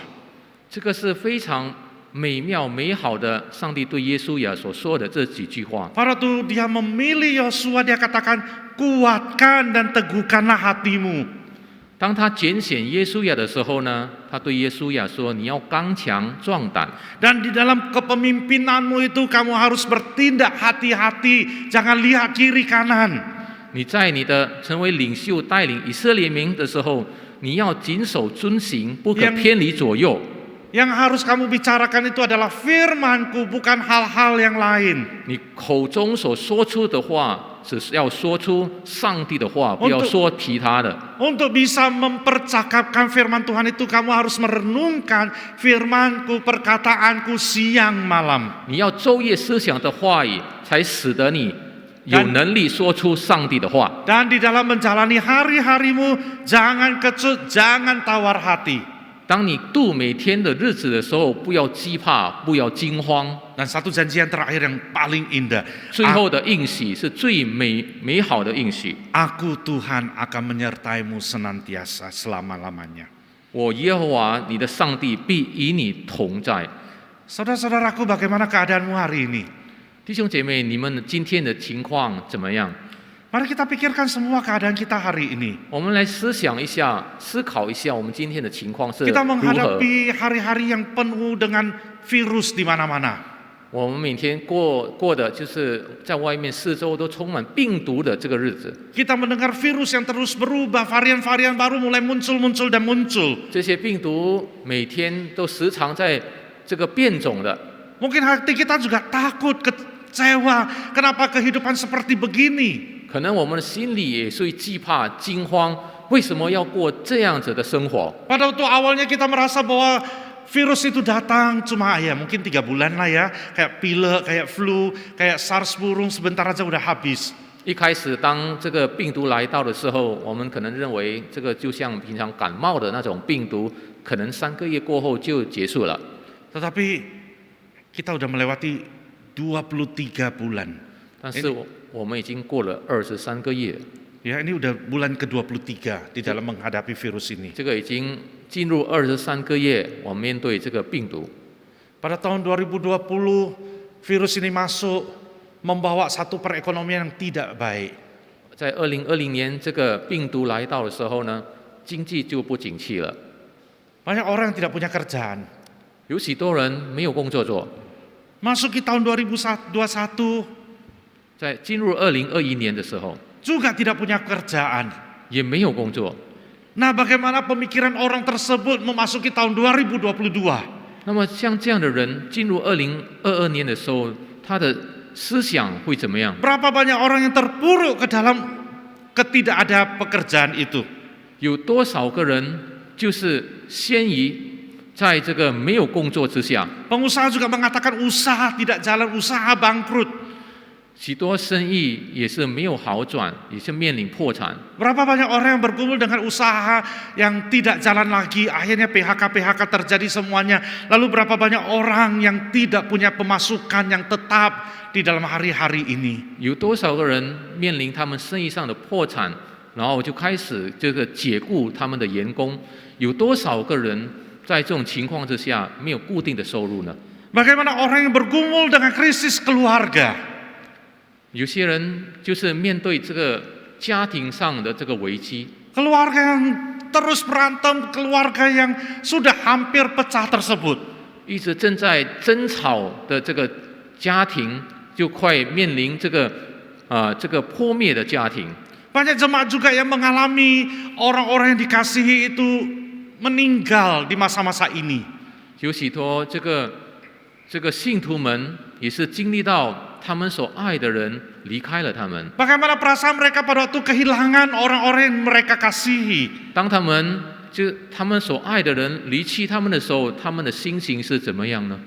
这个是非常美妙美好的，上帝对耶稣亚所说的这几句话。 Pada waktu dia memilih Yosua, dia katakan, kuatkan dan teguhkanlah hatimu. 当他拣选耶稣亚的时候呢，他对耶稣亚说：“你要刚强壮胆。” Dan di dalam kepemimpinanmu itu kamu harus bertindak hati-hati, jangan lihat kiri kanan. 你在你的成为领袖带领以色列民的时候，你要谨守遵行，不可偏离左右。 Yang harus kamu bicarakan itu adalah firmanku, bukan hal-hal yang lain. 你口中所说出的话，只是要说出上帝的话，不要说其他的。 Untuk bisa mempercakapkan firman Tuhan itu, kamu harus merenungkan firmanku, perkataanku siang malam. 你要昼夜思想的话语，才使得你有能力说出上帝的话。 Dan di dalam menjalani hari-harimu, jangan kecut, jangan tawar hati. 当你度每天的日子的时候，不要惧怕，不要惊慌。 Dan satu janjian terakhir yang paling indah. 最后的应许是最美好的应许。 Aku Tuhan akan menyertaimu senantiasa selama-lamanya. 我耶和华你的上帝必与你同在。 Saudara-saudaraku, bagaimana keadaanmu hari ini? 弟兄姐妹，你们今天的情况怎么样？ Mari kita pikirkan semua keadaan kita hari ini. 我们来思想一下，思考一下我们今天的情况是如 Kita 何。 menghadapi hari-hari yang penuh dengan virus di mana-mana. 我们每天过的就是在外面四周都充满病毒的这个日子。 Kita mendengar virus yang terus berubah, varian-varian baru mulai muncul dan muncul. 这些病毒每天都时常在这个变种的。 Mungkin hati kita juga takut, kecewa. Kenapa kehidupan seperti begini? 可能我们的心里也是惧怕、惊慌，为什么要过这样子的生活？ Pada waktu awalnya kita merasa bahwa virus itu datang cuma ya mungkin 3 bulan lah ya. Kayak pilek, kayak flu, kayak SARS burung, sebentar aja udah habis. 一开始当这个病毒来到的时候，我们可能认为这个就像平常感冒的那种病毒，可能3个月过后就结束了。 Tetapi kita udah melewati 23 bulan. 但是我们已经过了23个月， Ya, ini udah bulan ke-23 di dalam menghadapi virus ini. 这个已经进入23个月，我们面对这个病毒。 Pada tahun 2020, virus ini masuk membawa satu perekonomian yang tidak baik. 在2020年这个病毒来到的时候呢，经济就不景气了， Banyak orang yang tidak punya kerjaan. 有许多人没有工作做。 Masuk di tahun 2021, 在进入2021年的时候， juga tidak punya pekerjaan. 也没有工作。 Nah, bagaimana pemikiran orang tersebut memasuki tahun 2022? 那么像这样的人进入2022年的时候，他的思想会怎么样？ Berapa banyak orang yang terpuruk ke dalam ketidakada pekerjaan itu? 有多少个人就是先于在这个没有工作之下？ Pengusaha juga mengatakan usaha tidak jalan, usaha bangkrut. 许多生意也是没有好转，也是面临破产。 Berapa banyak orang yang bergumul dengan usaha yang tidak jalan lagi, akhirnya PHK terjadi semuanya. Lalu berapa banyak orang yang tidak punya pemasukan yang tetap di dalam hari-hari ini? 有多少个人面临他们生意上的破产，然后就开始这个解雇他们的员工？有多少个人在这种情况之下没有固定的收入呢？ Bagaimana orang yang bergumul dengan krisis keluarga? 有些人就是面对这个家庭上的这个危机， Keluarga yang terus berantem, keluarga yang sudah hampir pecah tersebut. 一直正在争吵的这个家庭，就快面临这个破灭的家庭。 Banyak jemaat juga yang mengalami orang-orang yang dikasihi itu meninggal di masa-masa ini. 有许多这个信徒们也是经历到他们所爱的人离开了他们。 Bagaimana perasaan mereka pada waktu kehilangan orang-orang yang mereka kasihi? 当他们所爱的人离弃他们的时候，他们的心情是怎么样呢？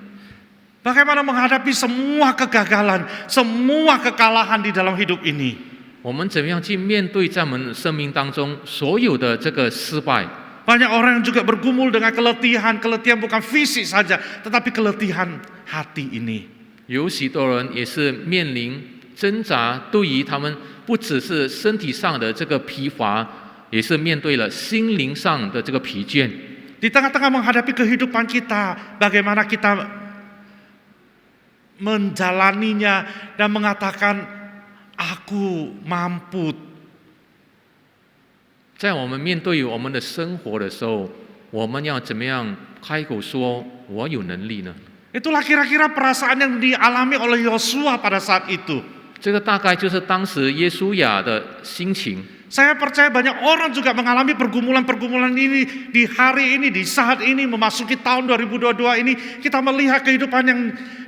Bagaimana menghadapi semua kegagalan, semua kekalahan di dalam hidup ini? 我们怎么样去面对在我们生命当中所有的这个失败？ Banyak orang yang juga bergumul dengan keletihan bukan fisik saja, tetapi keletihan hati ini. 有许多人也是面临挣扎，对于他们不只是身体上的这个疲乏，也是面对了心灵上的这个疲倦。 Di tengah-tengah menghadapi kehidupan kita, bagaimana kita menjalaninya dan mengatakan, aku mampu. 在我们面对我们的生活的时候，我们要怎么样开口说我有能力呢？ Itulah kira-kira perasaan yang dialami oleh Yosua pada saat itu. 这个大概就是当时耶稣亚的心情。 Saya percaya banyak orang juga mengalami pergumulan-pergumulan ini di hari ini, di saat ini, memasuki tahun 2022 ini. Kita melihat kehidupan yang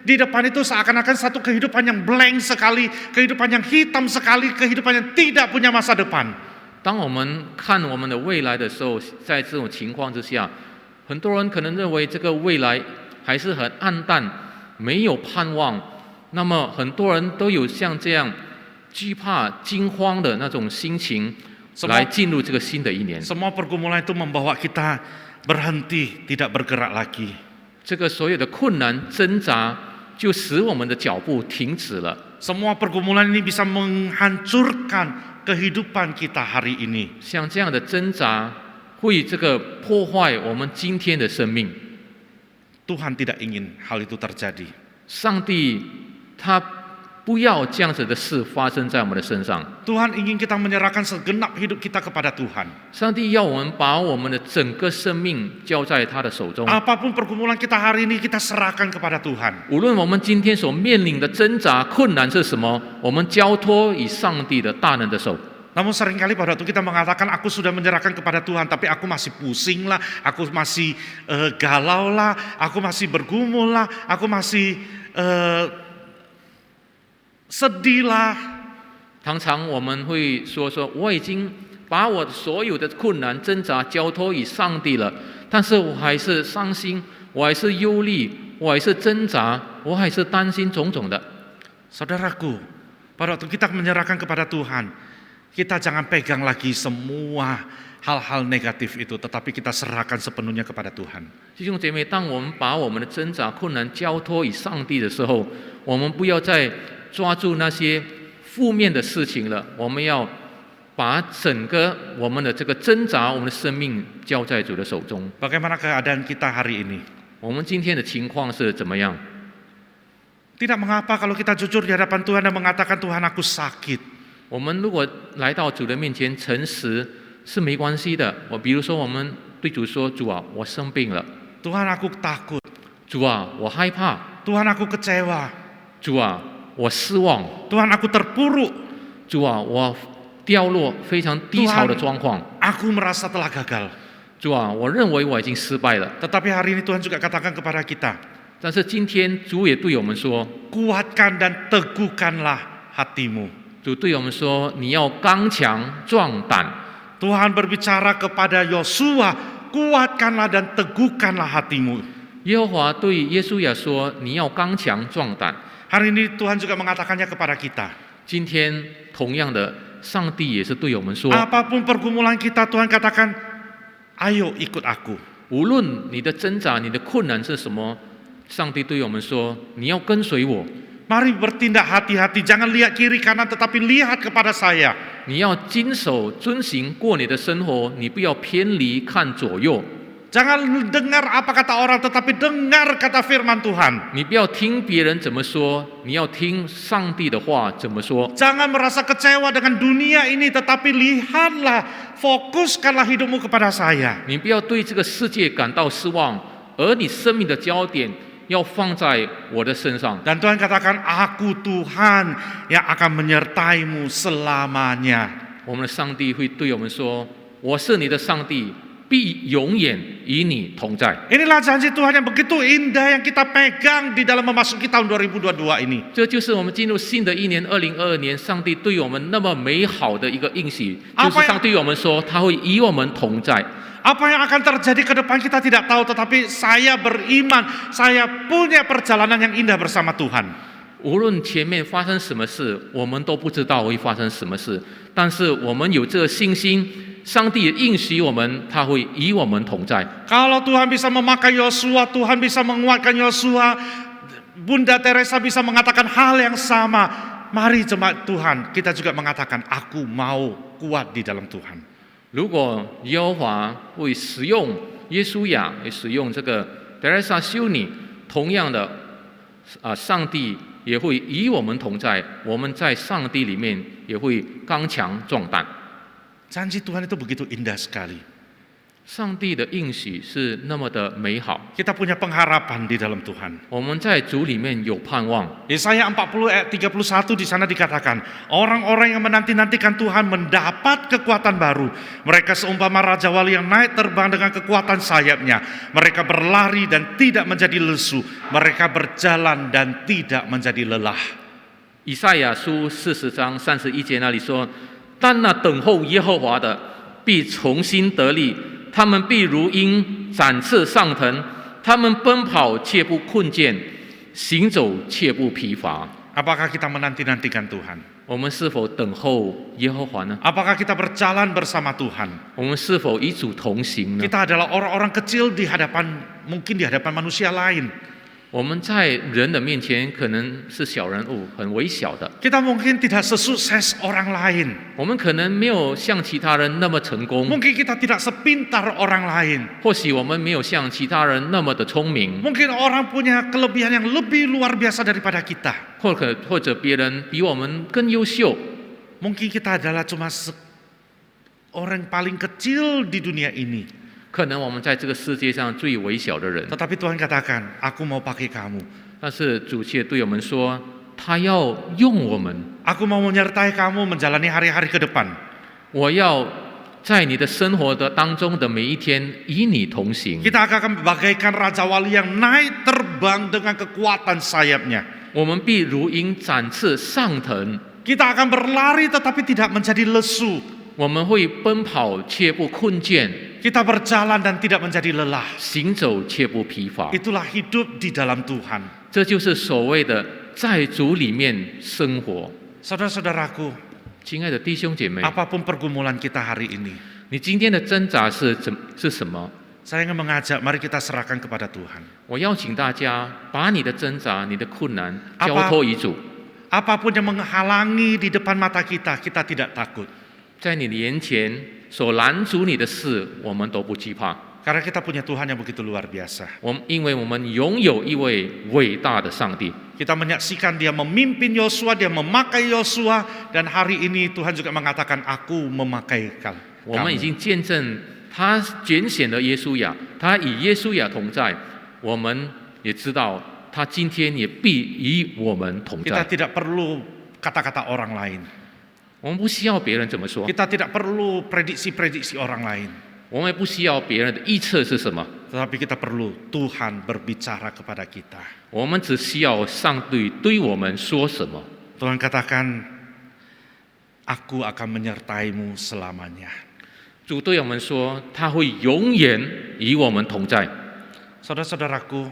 di depan itu seakan-akan satu kehidupan yang blank sekali, kehidupan yang hitam sekali, kehidupan yang tidak punya masa depan. 当我们看我们的未来的时候，在这种情况之下，很多人可能认为这个未来还是很暗淡，没有盼望。那么很多人都有像这样惧怕、惊慌的那种心情，来进入这个新的一年。 Semua pergumulan itu membawa kita berhenti, tidak bergerak lagi. 这个所有的困难挣扎，就使我们的脚步停止了。 Semua pergumulan ini bisa menghancurkan kehidupan kita hari ini. 像这样的挣扎，会这个破坏我们今天的生命。 Tuhan tidak ingin hal itu terjadi. 上帝他不要这样子的事发生在我们的身上。 Tuhan ingin kita menyerahkan segenap hidup kita kepada Tuhan. 上帝要我们把我们的整个生命交在他的手中。 Apapun pergumulan kita hari ini, kita serahkan kepada Tuhan. 无论我们今天所面临的挣扎、困难是什么，我们交托以上帝的大能的手。 Namun seringkali pada waktu kita mengatakan aku sudah menyerahkan kepada Tuhan, tapi aku masih pusing lah, aku masih galau lah, aku masih bergumul lah, aku masih sedih lah. 常常我们会说我已经把我所有的困难挣扎交托以上帝了，但是我还是伤心，我还是忧虑，我还是挣扎，我还是担心种种的。 Saudaraku, pada waktu kita menyerahkan kepada Tuhan, kita jangan pegang lagi semua hal-hal negatif itu, tetapi kita serahkan sepenuhnya kepada Tuhan. 弟兄姐妹，当我们把我们的挣扎、困难交托以上帝的时候，我们不要再抓住那些负面的事情了，我们要把整个我们的这个挣扎、我们的生命交在主的手中。 Bagaimana keadaan kita hari ini? 我们今天的情况是怎么样？ Tidak mengapa kalau kita jujur di hadapan Tuhan dan mengatakan, Tuhan aku sakit. 我们如果来到主的面前诚实是没关系的。比如说我们对主说：“主啊，我生病了。” Tuhan aku takut. 主啊，我害怕。 Tuhan aku kecewa. 主啊，我失望。 Tuhan aku terpuruk. 主啊，我掉落非常低潮的状况。 Aku merasa telah gagal. 主啊，我认为我已经失败了。 Tetapi hari ini Tuhan juga katakan kepada kita, 但是今天主也对我们说， kuatkan dan teguhkanlah hatimu. 主对我们说，你要刚强壮胆。 Tuhan berbicara kepada Yosua, kuatkanlah dan teguhkanlah hatimu. 耶和华对耶稣亚说，你要刚强壮胆。 Hari ini Tuhan juga mengatakannya kepada kita. 今天同样的，上帝也是对我们说， Apapun pergumulan kita, Tuhan katakan, ayo ikut aku. 无论你的挣扎、你的困难是什么，上帝对我们说，你要跟随我， Mari bertindak hati-hati, jangan lihat kiri kanan tetapi lihat kepada saya. 你要谨守遵行过你的生活，你不要偏离看左右， Jangan dengar apa kata orang tetapi dengar kata firman Tuhan. 你不要听别人怎么说，你要听上帝的话怎么说。 Jangan merasa kecewa dengan dunia ini tetapi lihatlah, fokuskanlah hidupmu kepada saya. 你不要对这个世界感到失望，而你生命的焦点要放在我的身上。 Dan Tuhan katakan, aku Tuhan yang akan menyertaimu selamanya. 我们的上帝会对我们说：“我是你的上帝，必永远与你同在。” Inilah janji Tuhan yang begitu indah yang kita pegang di dalam memasuki tahun 2022 ini. 这就是我们进入新的一年2022年，上帝对我们那么美好的一个应许，就是上帝对我们说，他会与我们同在。 Apa yang akan terjadi ke depan kita tidak tahu, tetapi saya beriman, saya punya perjalanan yang indah bersama Tuhan. 无论前面发生什么事，我们都不知道会发生什么事，但是我们有这个信心，上帝也应许我们，他会与我们同在。 Kalau Tuhan bisa memakai Yosua, Tuhan bisa menguatkan Yosua, Bunda Teresa bisa mengatakan hal yang sama. Mari jemaat Tuhan, kita juga mengatakan, aku mau kuat di dalam Tuhan. 如果耶和华会使用耶稣亚，也使用这个德莱莎修女，同样的，上帝也会与我们同在。我们在上帝里面也会刚强壮胆。 Janji Tuhan itu begitu indah sekali. 上帝的应许是那么的美好， Kita punya pengharapan di dalam Tuhan. 我们在主里面有盼望。 Yesaya 40 ayat 31 di sana dikatakan, orang-orang yang menanti-nantikan Tuhan mendapat kekuatan baru. Mereka seumpama Raja Wali yang naik terbang dengan kekuatan sayapnya. Mereka berlari dan tidak menjadi lesu. Mereka berjalan dan tidak menjadi lelah. 以赛亚书40章31节那里说：“但那等候耶和华的，必重新得力。他们必如鹰展翅上腾，他们奔跑却不困倦，行走却不疲乏。” Apakah kita menanti-nantikan Tuhan? 我们是否等候耶和华呢？ Apakah kita berjalan bersama Tuhan? 我们是否与主同行呢？ Kita adalah orang-orang kecil di hadapan, mungkin di hadapan manusia lain. 我们在人的面前可能是小人物，很微小的。 Kita mungkin tidak sesukses orang lain. 我们可能没有像其他人那么成功， Mungkin kita tidak sepintar orang lain. 或许我们没有像其他人那么的聪明， Mungkin orang punya kelebihan yang lebih luar biasa daripada kita. 或者别人比我们更优秀。 Mungkin kita adalah cuma orang paling kecil di dunia ini. 可能我们在这个世界上最微小的人， Tetapi Tuhan katakan, aku mau pakai kamu. 但是主却对我们说，他要用我们， Aku mau menyertai kamu menjalani hari-hari ke depan. 我要在你的生活的当中的每一天与你同行。 Kita akan bagaikan Raja Wali yang naik terbang dengan kekuatan sayapnya. 我们必如鹰展翅上腾， Kita akan berlari tetapi tidak menjadi lesu. 我们会奔跑却不困倦， Kita berjalan dan tidak menjadi lelah. 行走却不疲乏。 Itulah hidup di dalam Tuhan. 这就是所谓的在主里面生活。 Saudara-saudaraku, 亲爱的弟兄姐妹， apapun pergumulan kita hari ini, 你今天的挣扎是什么？ saya ingin mengajak, mari kita serahkan kepada Tuhan. 我邀请大家把你的挣扎、你的困难交托于主。 Apapun yang menghalangi di depan mata kita, kita tidak takut. 在你的眼前所拦阻你的事，我们都不惧怕。 Karena kita punya Tuhan yang begitu luar biasa. 因为我们拥有一位伟大的上帝。 Kita menyaksikan dia memimpin Yosua, dia memakai Yosua, dan hari ini Tuhan juga mengatakan, aku memakai kamu. 我们已经见证他拣选了耶稣亚，他与耶稣亚同在。我们也知道他今天也必与我们同 Kita 在。 tidak perlu kata-kata orang lain. 我们不需要别人怎么说， Kita tidak perlu prediksi-prediksi orang lain. 我们也不需要别人的预测是什么， Tetapi kita perlu Tuhan berbicara kepada kita. 我们只需要上帝对我们说什么。 Tuhan katakan, Aku akan menyertaimu selamanya. 主对我们说，他会永远与我们同在。 Saudara-saudaraku,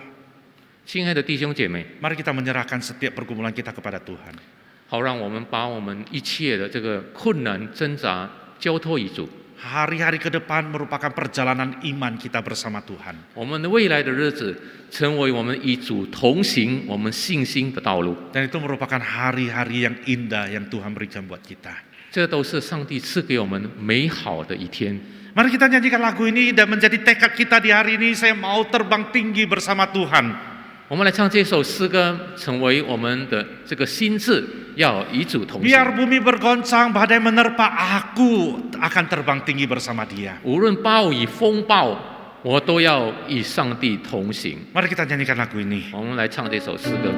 亲爱的弟兄姐妹， mari kita menyerahkan setiap pergumulan kita kepada Tuhan. 好让我们把我们一切的这个困难挣扎交托于主。 Hari-hari ke depan merupakan perjalanan iman kita bersama Tuhan. 我们的未来的日子成为我们与主同行、我们信心的道路。 Dan itu merupakan hari-hari yang indah yang Tuhan berikan buat kita. 这都是上帝赐给我们美好的一天。 Mari kita nyanyikan lagu ini dan menjadi tekad kita di hari ini. Saya mau terbang tinggi bersama Tuhan. 我们来唱这首诗歌，成为我们的这个心智，要与主同行。 Biar bumi bergoncang, badai menerpa, aku akan terbang tinggi bersama Dia. 无论暴雨风暴，我都要与上帝同行。 Mari kita nyanyikan lagu ini. 我们来唱这首诗歌。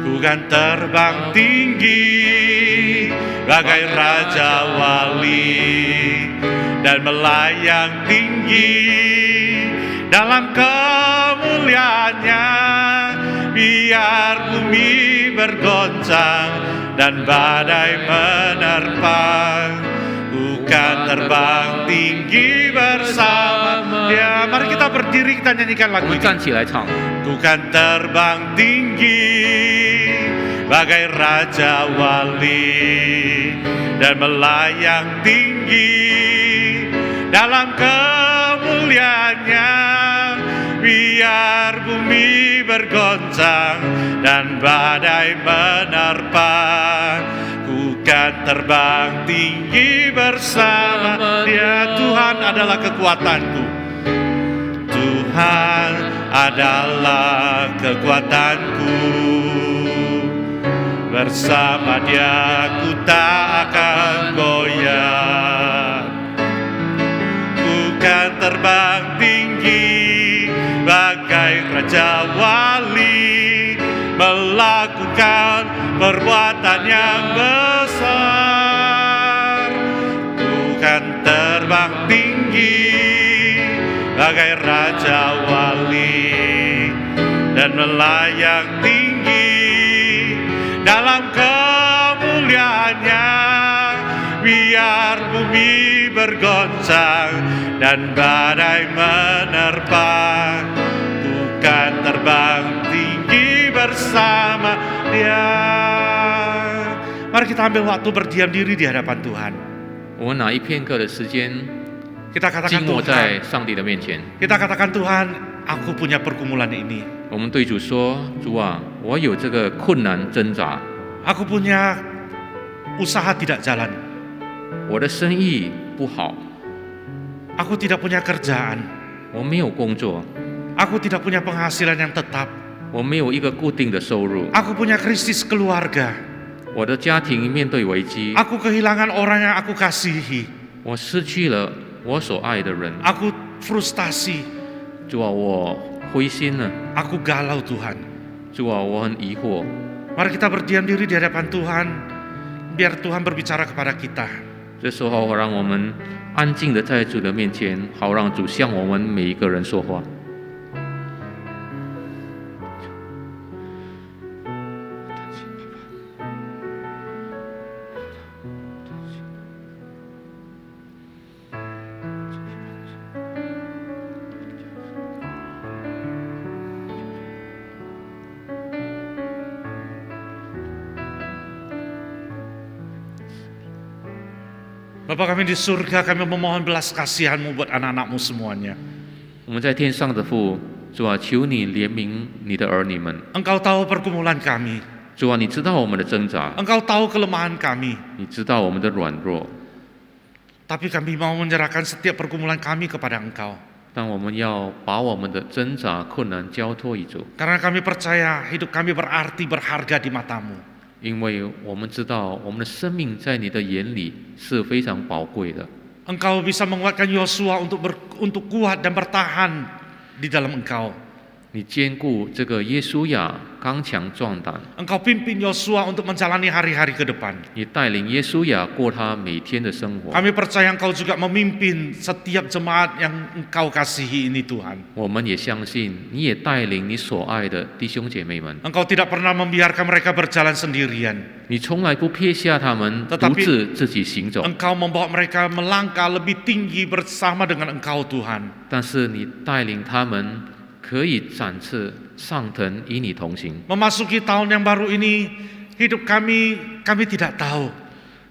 Ku kan terbang tinggi bagai raja wali dan melayang tinggi dalam kemuliaannya. Biar bumi bergoncang dan badai menerpa, ku kan terbang tinggi bersama Dia. Mari kita berdiri, kita nyanyikan 我 lagu 们 ini. 站起来唱。 Ku kan terbang tinggi bagai raja wali dan melayang tinggi dalam kemuliaannya. Biar bumi bergoncang dan badai menerpa, ku kan terbang tinggi bersama Dia. Tuhan adalah kekuatanku. Tuhan adalah kekuatanku. Bersama Dia ku tak akan goyah. Ku kan terbang tinggi bagai raja wali, melakukan perbuatan yang besar. Ku kan terbang tinggi bagai raja wali dan melayang tinggi dalam kemuliaannya. Biar bumi bergoncang dan badai menerpa, ku kan terbang tinggi bersama Dia. Mari kita ambil waktu berdiam diri di hadapan Tuhan. 我们拿一片刻的时间， Kita katakan 静默 Tuhan, 在上帝的面前。 kita katakan Tuhan, aku punya pergumulan ini. 我们对主说：“主啊，我有这个困难挣扎， Aku punya usaha tidak jalan. 我的生意不好， Aku tidak punya kerjaan. 我没有工作， Aku tidak punya penghasilan yang tetap. 我没有一个固定的收入， Aku punya krisis keluarga. 我的家庭面对危机， Aku kehilangan orang yang aku kasihi. 我失去了我所爱的人。 Aku frustasi. 主啊，我灰心了。 Aku galau Tuhan. 主啊，我很疑惑。 Mari kita berdiam diri di hadapan Tuhan. Biar Tuhan berbicara kepada kita. 这时候，让我们安静的在主的面前，好让主向我们每一个人说话。 Bapa kami di surga, kami memohon belas kasihan-Mu buat anak-anak-Mu semuanya. 我们在天上的父，主啊，求你怜悯你的儿女们。 Engkau tahu pergumulan kami. 主啊，你知道我们的挣扎， Engkau tahu kelemahan kami. 你知道我们的软弱， Tapi kami mau menyerahkan setiap pergumulan kami kepada Engkau. 但我们要把我们的挣扎、困难交托于主， Karena kami percaya hidup kami berarti berharga di mata-Mu. 因为我们知道我们的生命在你的眼里是非常宝贵的。 Engkau bisa menguatkan Yosua untuk kuat dan bertahan di dalam Engkau. 你坚固这个约书亚刚强壮胆， Engkau pimpin Yosua untuk menjalani hari-hari ke depan. 你带领约书亚过他每天的生活。 Kami percaya Engkau juga memimpin setiap jemaat yang Engkau kasihi ini Tuhan. 我们也相信，你也带领你所爱的弟兄姐妹们， Engkau tidak pernah membiarkan mereka berjalan sendirian. 你从来不撇下他们独 Tetapi 自自己行走， Engkau membawa mereka melangkah lebih tinggi bersama dengan Engkau Tuhan. 但是你带领他们可以展翅上腾，与你同行。 Memasuki tahun yang baru ini, hidup kami tidak tahu.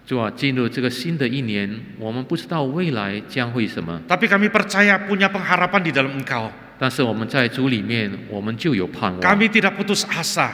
主啊，进入这个新的一年，我们不知道未来将会什么， Tapi kami percaya punya pengharapan di dalam Engkau. 但是我们在主里面，我们就有盼望， Kami tidak putus asa.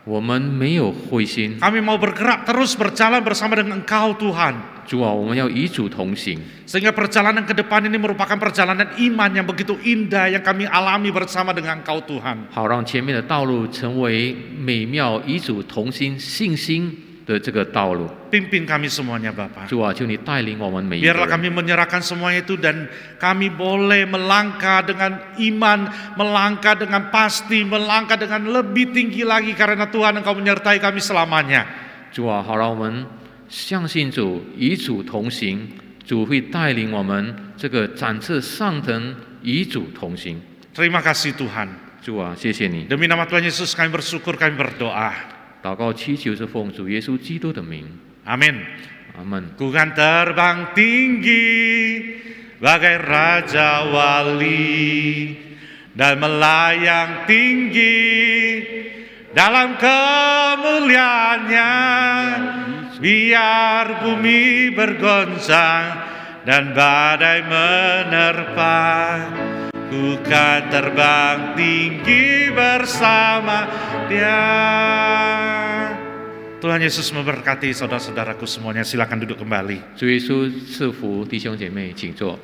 我们没有灰心。 Kami mau bergerak terus berjalan bersama dengan Engkau Tuhan. 主啊，我们要与主同行， Sehingga perjalanan ke depan ini merupakan perjalanan iman yang begitu indah yang kami alami bersama dengan Engkau Tuhan. 好让前面的道路成为美妙与主同心信心的这个道路。 Pimpin kami semuanya Bapa. 主啊，求你带领我们每一个 Biarlah 人。 kami menyerahkan semua itu dan kami boleh melangkah dengan iman, melangkah dengan pasti, melangkah dengan lebih tinggi lagi karena Tuhan Engkau menyertai kami selamanya. 主啊，好让我们相信主，与主同行，主会带领我们这个展翅上腾，与主同行。 Terima kasih Tuhan. 主啊，谢谢你。 Demi nama Tuhan Yesus kami bersyukur, kami berdoa. 祷告祈求是奉主耶稣基督的名， Amin. 阿门。 Ku kan terbang tinggi bagai raja wali dan melayang tinggi dalam kemuliaannya, biar bumi bergoncang dan badai menerpa. Ku kan terbang tinggi bersama Dia. Tuhan Yesus memberkati saudara-saudaraku semuanya. Silakan duduk kembali. 主耶稣赐福弟兄姐妹，请坐。